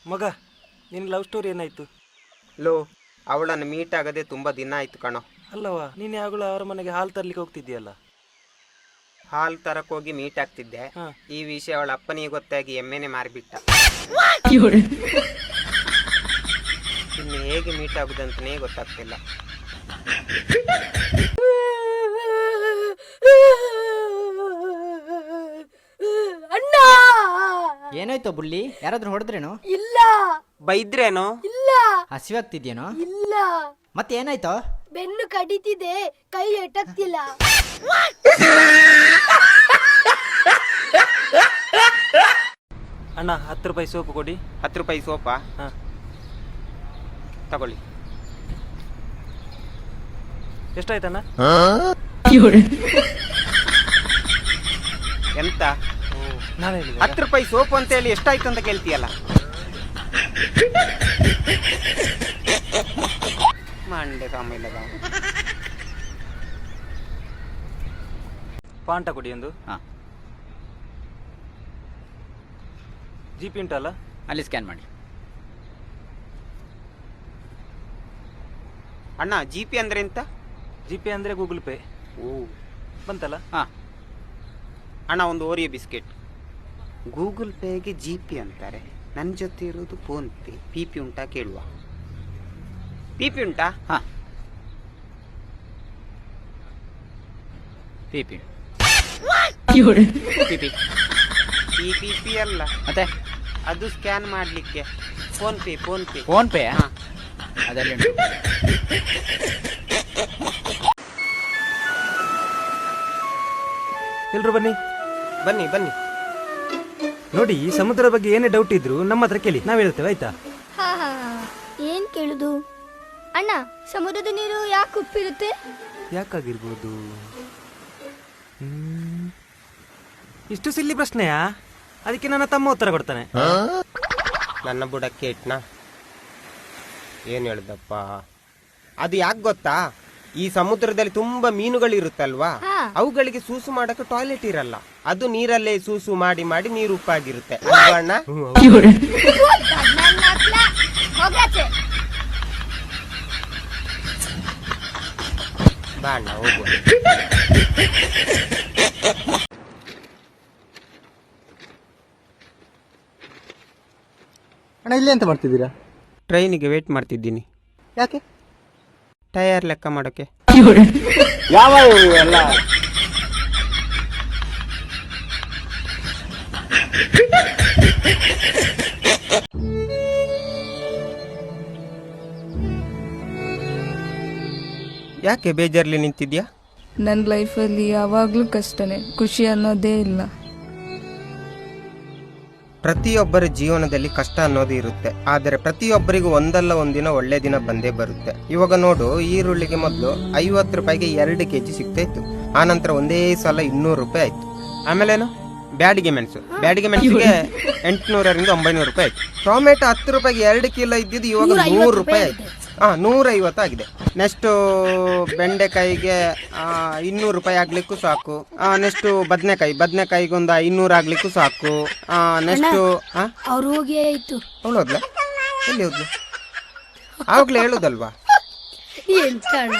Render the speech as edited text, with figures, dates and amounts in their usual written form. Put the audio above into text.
ಮಗ, ನಿನ್ನ love story ಏನಾಯ್ತು? ಲೋ, ಅವಳನ್ನು ಮೀಟ್ ಆಗದೆ ತುಂಬ ದಿನ ಆಯ್ತು ಕಣೋ. ಅಲ್ಲವಾ, ನೀನು ಯಾವಾಗಲೂ ಅವರ ಮನೆಗೆ ಹಾಲು ತರ್ಲಿಕ್ಕೆ ಹೋಗ್ತಿದ್ದೀಯಲ್ಲ? ಹಾಲು ತರಕ್ಕೆ ಹೋಗಿ ಮೀಟ್ ಆಗ್ತಿದ್ದೆ. ಈ ವಿಷಯ ಅವಳ ಅಪ್ಪನಿಗೆ ಗೊತ್ತಾಗಿ ಎಮ್ಮೆನೆ ಮಾರಿಬಿಟ್ಟ. ಇನ್ನು ಹೇಗೆ ಮೀಟ್ ಆಗುದಂತನೇ ಗೊತ್ತಾಗ್ತಿಲ್ಲ. ಅಣ್ಣ, ಏನಾಯ್ತು ಬುಳ್ಳಿ? ಯಾರಾದ್ರೂ ಹೊಡೆದ್ರೇನೋ? ಇಲ್ಲ. ಬೈದ್ರೇನೋ? ಇಲ್ಲ. ಹಸಿವಾಗ್ತಿದ್ಯೇನೋ? ಇಲ್ಲ. ಮತ್ತೆ ಏನಾಯ್ತು? ಬೆನ್ನು ಕಡಿತಿದೆ, ಕೈ ಎಟಕ್ತಿಲ್ಲ. ಅಣ್ಣ, 10 ರೂಪಾಯಿ ಸೋಪು ಕೊಡಿ. 10 ರೂಪಾಯಿ ಸೋಪಾ? ಹಾಂ, ತಗೊಳ್ಳಿ. ಎಷ್ಟಾಯ್ತಣ್ಣ? ಎಂತ? ನಾನು ಹೇಳಿದೆ 10 ರೂಪಾಯಿ ಸೋಪು ಅಂತ ಹೇಳಿ ಎಷ್ಟಾಯ್ತು ಅಂತ ಕೇಳ್ತೀಯಲ್ಲ. ಮಂಡೆ ಕಾಮಿಲ್ಲದ. ಪಾಂಟ ಕೊಡಿ ಒಂದು. ಹಾಂ, ಜಿ ಪಿ ಉಂಟಲ್ಲ, ಅಲ್ಲಿ ಸ್ಕ್ಯಾನ್ ಮಾಡಿ. ಅಣ್ಣ, ಜಿ ಪಿ ಅಂದ್ರೆ ಎಂತ? ಜಿ ಪೇ ಅಂದರೆ ಗೂಗಲ್ ಪೇ. ಓ, ಬಂತಲ್ಲ? ಹಾಂ. ಅಣ್ಣ, ಒಂದು ಓರಿಯೋ ಬಿಸ್ಕೆಟ್. ಗೂಗಲ್ ಪೇಗೆ ಜಿ ಪಿ ಅಂತಾರೆ. ನನ್ನ ಜೊತೆ ಇರೋದು ಫೋನ್ ಪೇ. ಪಿ ಪಿ ಉಂಟಾ ಕೇಳುವ. ಪಿ ಪಿ ಉಂಟಾ? ಹಾಂ, P P P P P P P ಅಲ್ಲ, ಮತ್ತೆ ಅದು ಸ್ಕ್ಯಾನ್ ಮಾಡಲಿಕ್ಕೆ. Phone pay, phone pay. Phone pay? ಹಾಂ, ಅದೆಲ್ಲ ಉಂಟು. ಎಲ್ರು ಬನ್ನಿ. ಬನ್ನಿ ಬನ್ನಿ. ನೋಡಿ, ಈ ಸಮುದ್ರದ ಬಗ್ಗೆ ಏನೇ ಡೌಟ್ ಇದ್ರು ನಮ್ಮ ಹತ್ರ ಕೇಳಿ, ನಾವು ಹೇಳ್ತೇವೆ, ಆಯ್ತಾ? ಹಾ ಹಾ, ಏನ್ ಕೇಳುದು? ಅಣ್ಣ, ಸಮುದ್ರದ ನೀರು ಯಾಕೆ ಉಪ್ಪಿರುತ್ತೆ? ಯಾಕಾಗಿರ್ಬೋದು? ಇಷ್ಟು ಸಿಲ್ಲಿ ಪ್ರಶ್ನೆಯಾ? ಅದಕ್ಕೆ ನನ್ನ ತಮ್ಮ ಉತ್ತರ ಕೊಡ್ತಾನೆ. ನನ್ನ ಬುಡಕ್ಕೆ ಇಟ್ನಾ? ಏನು ಹೇಳ್ದಪ್ಪ? ಅದು ಯಾಕೆ ಗೊತ್ತಾ? ಈ ಸಮುದ್ರದಲ್ಲಿ ತುಂಬಾ ಮೀನುಗಳಿರುತ್ತಲ್ವಾ, ಅವುಗಳಿಗೆ ಸೂಸು ಮಾಡಕ್ಕೆ ಟಾಯ್ಲೆಟ್ ಇರಲ್ಲ. ಅದು ನೀರಲ್ಲೇ ಸೂಸು ಮಾಡಿ ಮಾಡಿ ನೀರು ಉಪ್ಪಾಗಿರುತ್ತೆ ಅಲ್ವಾ ಅಣ್ಣ? ಬಾ ಅಣ್ಣ, ಹೋಗುವ. ಅಣ್ಣ, ಇಲ್ಲಿ ಎಂತ ಮಾಡ್ತಿದ್ದೀರಾ? ಟ್ರೈನಿಗೆ ವೇಟ್ ಮಾಡ್ತಿದ್ದೀನಿ. ಯಾಕೆ? ಟೈರ್ ಲೆಕ್ಕ ಮಾಡೋಕೆ. ಯಾವ ಎಲ್ಲ ಯಾಕೆ ಬೇಜಾರ್ಲಿ ನಿಂತಿದ್ಯಾ? ನನ್ನ ಲೈಫಲ್ಲಿ ಯಾವಾಗಲೂ ಕಷ್ಟನೇ, ಖುಷಿ ಅನ್ನೋದೇ ಇಲ್ಲ. ಪ್ರತಿಯೊಬ್ಬರ ಜೀವನದಲ್ಲಿ ಕಷ್ಟ ಅನ್ನೋದು ಇರುತ್ತೆ, ಆದರೆ ಪ್ರತಿಯೊಬ್ಬರಿಗೂ ಒಂದಲ್ಲ ಒಂದಿನ ಒಳ್ಳೆ ದಿನ ಬಂದೇ ಬರುತ್ತೆ. ಇವಾಗ ನೋಡು, ಈರುಳ್ಳಿಗೆ ಮೊದಲು 50 ರೂಪಾಯಿಗೆ 2 kg ಸಿಗ್ತಾ ಇತ್ತು. ಆನಂತರ ಒಂದೇ ಸಲ 200 ರೂಪಾಯಿ ಆಯ್ತು. ಆಮೇಲೇನು ಬ್ಯಾಡಿಗೆ ಮೆಣಸಿಗೆ 800ರಿಂದ 900 ರೂಪಾಯಿ ಆಯ್ತು. ಟೊಮೆಟೊ 10 ರೂಪಾಯಿಗೆ 2 ಕಿಲೋ ಇದ್ದಿದ್ದು ಇವಾಗ 100 ರೂಪಾಯಿ ಆಯ್ತು. 150 ಆಗಿದೆ. ನೆಕ್ಸ್ಟ್ ಬೆಂಡೆಕಾಯಿಗೆ 200 ರೂಪಾಯಿ ಆಗ್ಲಿಕ್ಕೂ ಸಾಕು. ನೆಕ್ಸ್ಟ್ ಬದನೆಕಾಯಿಗೆ ಒಂದು 500 ಆಗ್ಲಿಕ್ಕೂ ಸಾಕು. ನೆಕ್ಸ್ಟ್ ಅವ್ರು ಹೋಗಿ ಆಯ್ತು. ಅವಳು ಹೋದ್ಲ? ಎಲ್ಲಿ ಹೋದ್ಲು? ಆವಾಗ್ಲೇ ಹೇಳುದಲ್ವಾ? ಎಂತ ಅಣ್ಣ?